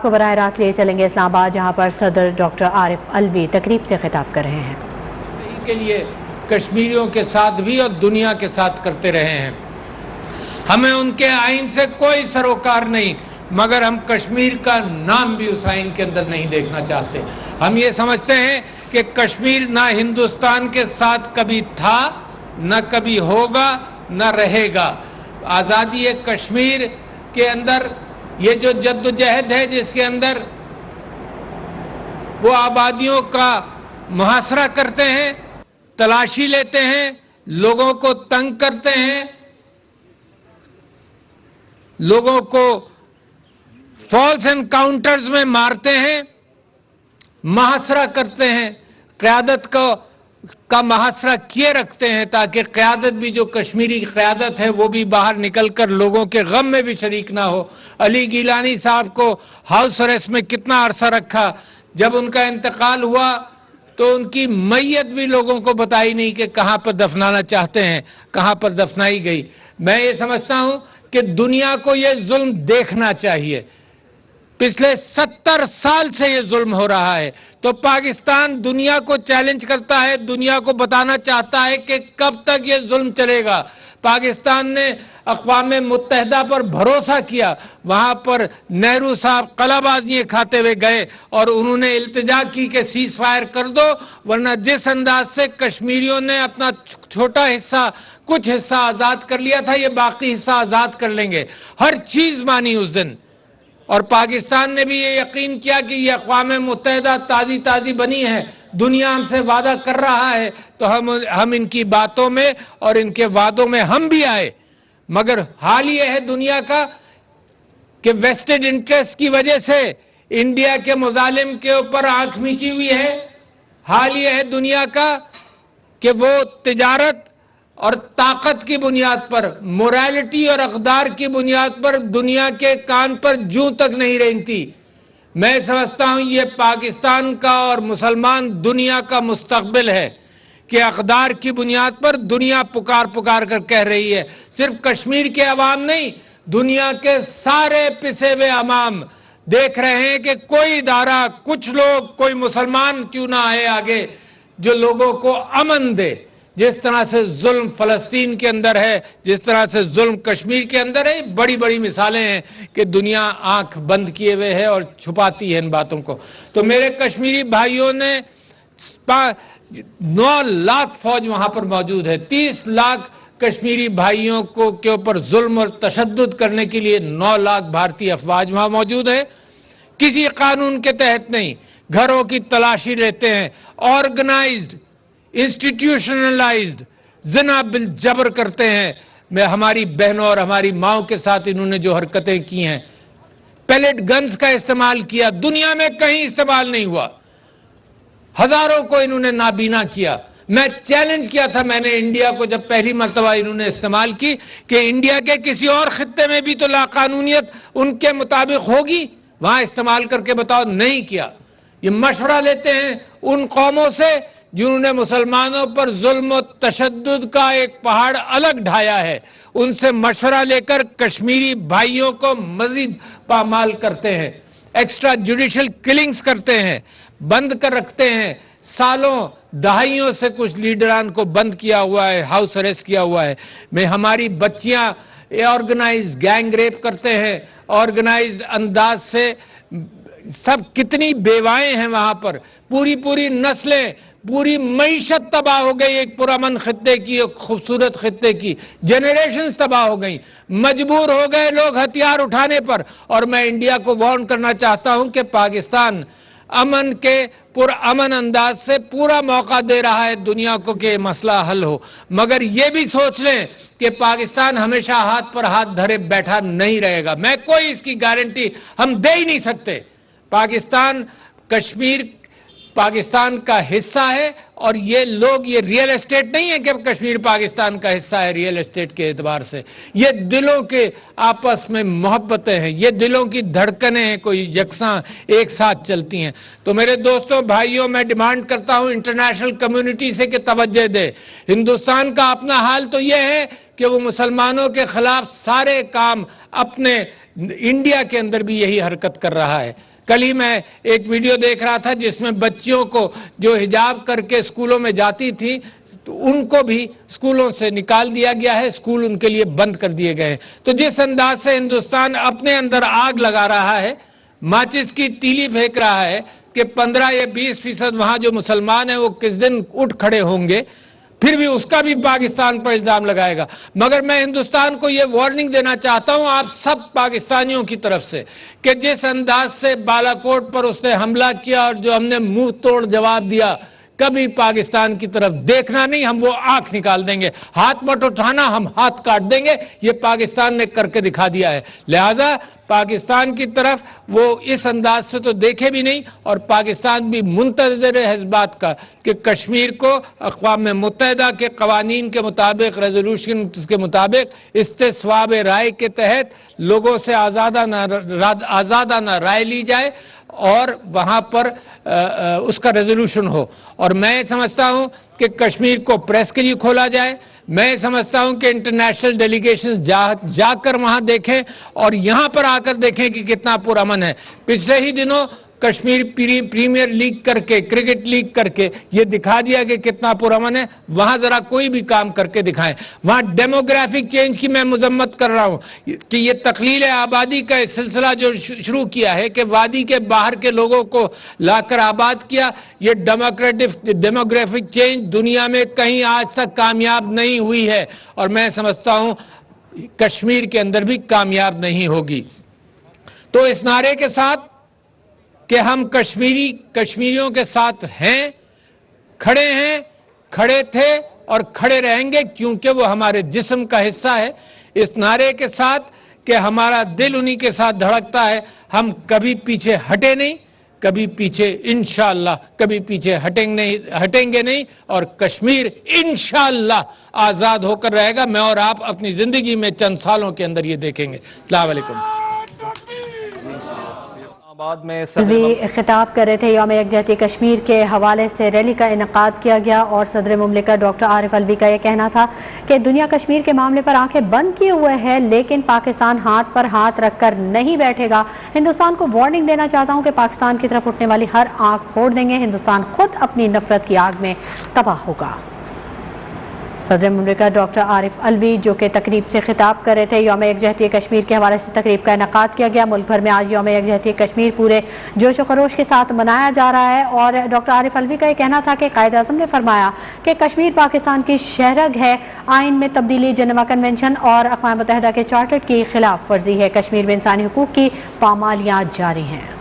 کو براہ راست لے چلیں گے اسلام آباد، جہاں پر صدر ڈاکٹر عارف علوی تقریب سے خطاب کر رہے ہیں۔ کے لیے کشمیریوں کے ساتھ بھی اور دنیا کے ساتھ کرتے رہے ہیں۔ ہمیں ان کے آئین سے کوئی سروکار نہیں، مگر ہم کشمیر کا نام بھی اس آئین کے اندر نہیں دیکھنا چاہتے۔ ہم یہ سمجھتے ہیں کہ کشمیر نہ ہندوستان کے ساتھ کبھی تھا، نہ کبھی ہوگا، نہ رہے گا۔ آزادی کشمیر کے اندر یہ جو جد و جہد ہے، جس کے اندر وہ آبادیوں کا محاصرہ کرتے ہیں، تلاشی لیتے ہیں، لوگوں کو تنگ کرتے ہیں، لوگوں کو فالس انکاؤنٹرز میں مارتے ہیں، محاصرہ کرتے ہیں، قیادت کا محاصرہ کیے رکھتے ہیں تاکہ قیادت بھی جو کشمیری قیادت ہے وہ بھی باہر نکل کر لوگوں کے غم میں بھی شریک نہ ہو۔ علی گیلانی صاحب کو ہاؤس اریسٹ میں کتنا عرصہ رکھا، جب ان کا انتقال ہوا تو ان کی میت بھی لوگوں کو بتائی نہیں کہ کہاں پر دفنانا چاہتے ہیں، کہاں پر دفنائی گئی۔ میں یہ سمجھتا ہوں کہ دنیا کو یہ ظلم دیکھنا چاہیے۔ پچھلے 70 سال سے یہ ظلم ہو رہا ہے، تو پاکستان دنیا کو چیلنج کرتا ہے، دنیا کو بتانا چاہتا ہے کہ کب تک یہ ظلم چلے گا۔ پاکستان نے اقوام متحدہ پر بھروسہ کیا، وہاں پر نہرو صاحب قلعہ بازیاں کھاتے ہوئے گئے اور انہوں نے التجا کی کہ سیز فائر کر دو، ورنہ جس انداز سے کشمیریوں نے اپنا چھوٹا حصہ، کچھ حصہ آزاد کر لیا تھا، یہ باقی حصہ آزاد کر لیں گے۔ ہر چیز مانی اس دن، اور پاکستان نے بھی یہ یقین کیا کہ یہ اقوام متحدہ تازی بنی ہے، دنیا ہم سے وعدہ کر رہا ہے، تو ہم ان کی باتوں میں اور ان کے وعدوں میں ہم بھی آئے۔ مگر حال یہ ہے دنیا کا کہ ویسٹڈ انٹرسٹ کی وجہ سے انڈیا کے مظالم کے اوپر آنکھ میچی ہوئی ہے۔ حال یہ ہے دنیا کا کہ وہ تجارت اور طاقت کی بنیاد پر، موریلٹی اور اقدار کی بنیاد پر دنیا کے کان پر جوں تک نہیں رینگتی۔ میں سمجھتا ہوں یہ پاکستان کا اور مسلمان دنیا کا مستقبل ہے کہ اقدار کی بنیاد پر دنیا پکار کر کہہ رہی ہے، صرف کشمیر کے عوام نہیں، دنیا کے سارے پسے ہوئے عوام دیکھ رہے ہیں کہ کوئی ادارہ، کچھ لوگ، کوئی مسلمان کیوں نہ آئے آگے جو لوگوں کو امن دے۔ جس طرح سے ظلم فلسطین کے اندر ہے، جس طرح سے ظلم کشمیر کے اندر ہے، بڑی مثالیں ہیں کہ دنیا آنکھ بند کیے ہوئے ہے اور چھپاتی ہے ان باتوں کو۔ تو میرے کشمیری بھائیوں نے 9 لاکھ فوج وہاں پر موجود ہے، 30 لاکھ کشمیری بھائیوں کے اوپر ظلم اور تشدد کرنے کے لیے 9 لاکھ بھارتی افواج وہاں موجود ہے۔ کسی قانون کے تحت نہیں، گھروں کی تلاشی لیتے ہیں، آرگنائزڈ، انسٹیٹیوشنلائزڈ زنا بالجبر کرتے ہیں۔ ہماری بہنوں اور ہماری ماؤں کے ساتھ انہوں نے جو حرکتیں کی ہیں، پیلٹ گنز کا استعمال کیا، دنیا میں کہیں استعمال نہیں ہوا، ہزاروں کو انہوں نے نابینا کیا۔ میں چیلنج کیا تھا، میں نے انڈیا کو جب پہلی مرتبہ انہوں نے استعمال کی کہ انڈیا کے کسی اور خطے میں بھی تو لاقانونیت ان کے مطابق ہوگی، وہاں استعمال کر کے بتاؤ۔ نہیں کیا۔ یہ مشورہ لیتے ہیں ان قوموں سے جنہوں نے مسلمانوں پر ظلم و تشدد کا ایک پہاڑ الگ ڈھایا ہے، ان سے مشورہ لے کر کشمیری بھائیوں کو مزید پامال کرتے ہیں، ایکسٹرا جوڈیشل کلنگز کرتے ہیں، بند کر رکھتے ہیں۔ سالوں دہائیوں سے کچھ لیڈران کو بند کیا ہوا ہے، ہاؤس اریسٹ کیا ہوا ہے۔ میں ہماری بچیاں آرگنائز گینگ ریپ کرتے ہیں، آرگنائز انداز سے سب کتنی بیوائیں ہیں وہاں پر، پوری نسلیں، پوری معیشت تباہ ہو گئی ایک پرامن خطے کی، ایک خوبصورت خطے کی، جنریشنز تباہ ہو گئیں، مجبور ہو گئے لوگ ہتھیار اٹھانے پر۔ اور میں انڈیا کو وارن کرنا چاہتا ہوں کہ پاکستان امن کے پرامن انداز سے پورا موقع دے رہا ہے دنیا کو کہ یہ مسئلہ حل ہو، مگر یہ بھی سوچ لیں کہ پاکستان ہمیشہ ہاتھ پر ہاتھ دھرے بیٹھا نہیں رہے گا۔ میں کوئی اس کی گارنٹی ہم دے ہی نہیں سکتے۔ پاکستان کشمیر پاکستان کا حصہ ہے، اور یہ لوگ، یہ ریئل اسٹیٹ نہیں ہے کہ کشمیر پاکستان کا حصہ ہے ریئل اسٹیٹ کے اعتبار سے، یہ دلوں کے آپس میں محبتیں ہیں، یہ دلوں کی دھڑکنیں ہیں، کوئی یکساں ایک ساتھ چلتی ہیں۔ تو میرے دوستوں، بھائیوں، میں ڈیمانڈ کرتا ہوں انٹرنیشنل کمیونٹی سے کہ توجہ دے۔ ہندوستان کا اپنا حال تو یہ ہے کہ وہ مسلمانوں کے خلاف سارے کام اپنے انڈیا کے اندر بھی یہی حرکت کر رہا ہے۔ کل ہی میں ایک ویڈیو دیکھ رہا تھا جس میں بچیوں کو جو حجاب کر کے اسکولوں میں جاتی تھیں ان کو بھی اسکولوں سے نکال دیا گیا ہے، اسکول ان کے لیے بند کر دیے گئے ہیں۔ تو جس انداز سے ہندوستان اپنے اندر آگ لگا رہا ہے، ماچس کی تیلی پھینک رہا ہے کہ 15 یا 20% وہاں جو مسلمان ہیں وہ کس دن اٹھ کھڑے ہوں گے، پھر بھی اس کا بھی پاکستان پر الزام لگائے گا۔ مگر میں ہندوستان کو یہ وارننگ دینا چاہتا ہوں آپ سب پاکستانیوں کی طرف سے کہ جس انداز سے بالا کوٹ پر اس نے حملہ کیا اور جو ہم نے منہ توڑ جواب دیا، کبھی پاکستان کی طرف دیکھنا نہیں، ہم وہ آنکھ نکال دیں گے۔ ہاتھ مت اٹھانا، ہم ہاتھ کاٹ دیں گے، یہ پاکستان نے کر کے دکھا دیا ہے۔ لہٰذا پاکستان کی طرف وہ اس انداز سے تو دیکھے بھی نہیں، اور پاکستان بھی منتظر ہے اس بات کا کہ کشمیر کو اقوام متحدہ کے قوانین کے مطابق، ریزولوشن کے مطابق استصواب رائے کے تحت لوگوں سے آزادانہ رائے لی جائے اور وہاں پر اس کا ریزولوشن ہو۔ اور میں سمجھتا ہوں کہ کشمیر کو پریس کے لیے کھولا جائے، میں سمجھتا ہوں کہ انٹرنیشنل ڈیلیگیشنز جا کر وہاں دیکھیں اور یہاں پر آ کر دیکھیں کہ کتنا پرامن ہے۔ پچھلے ہی دنوں کشمیر پریمیئر لیگ کر کے، کرکٹ لیگ کر کے یہ دکھا دیا کہ کتنا پرامن ہے۔ وہاں ذرا کوئی بھی کام کر کے دکھائیں۔ وہاں ڈیموگرافک چینج کی میں مذمت کر رہا ہوں کہ یہ تقلیل آبادی کا سلسلہ جو شروع کیا ہے کہ وادی کے باہر کے لوگوں کو لا کر آباد کیا، یہ ڈیموگرافک چینج دنیا میں کہیں آج تک کامیاب نہیں ہوئی ہے، اور میں سمجھتا ہوں کشمیر کے اندر بھی کامیاب نہیں ہوگی۔ تو اس نعرے کے ساتھ کہ ہم کشمیریوں کے ساتھ ہیں، کھڑے تھے اور کھڑے رہیں گے کیونکہ وہ ہمارے جسم کا حصہ ہے، اس نعرے کے ساتھ کہ ہمارا دل انہی کے ساتھ دھڑکتا ہے، ہم کبھی پیچھے ہٹے نہیں، کبھی پیچھے انشاءاللہ کبھی پیچھے ہٹیں گے نہیں، اور کشمیر انشاءاللہ آزاد ہو کر رہے گا۔ میں اور آپ اپنی زندگی میں چند سالوں کے اندر یہ دیکھیں گے۔ السلام علیکم۔ بھی خطاب کر رہے تھے، یوم یکجہتی کشمیر کے حوالے سے ریلی کا انعقاد کیا گیا اور صدر مملکت ڈاکٹر عارف الوی کا یہ کہنا تھا کہ دنیا کشمیر کے معاملے پر آنکھیں بند کیے ہوئے ہے، لیکن پاکستان ہاتھ پر ہاتھ رکھ کر نہیں بیٹھے گا۔ ہندوستان کو وارننگ دینا چاہتا ہوں کہ پاکستان کی طرف اٹھنے والی ہر آنکھ پھوڑ دیں گے، ہندوستان خود اپنی نفرت کی آگ میں تباہ ہوگا۔ صدر مملکت ڈاکٹر عارف الوی جو کہ تقریب سے خطاب کر رہے تھے، یوم یکجہتی کشمیر کے حوالے سے تقریب کا انعقاد کیا گیا۔ ملک بھر میں آج یوم یکجہتی کشمیر پورے جوش و خروش کے ساتھ منایا جا رہا ہے، اور ڈاکٹر عارف الوی کا یہ کہنا تھا کہ قائد اعظم نے فرمایا کہ کشمیر پاکستان کی شہرگ ہے، آئین میں تبدیلی، جنیوا کنونشن اور اقوام متحدہ کے چارٹر کی خلاف ورزی ہے، کشمیر میں انسانی حقوق کی پامالیاں جاری ہیں۔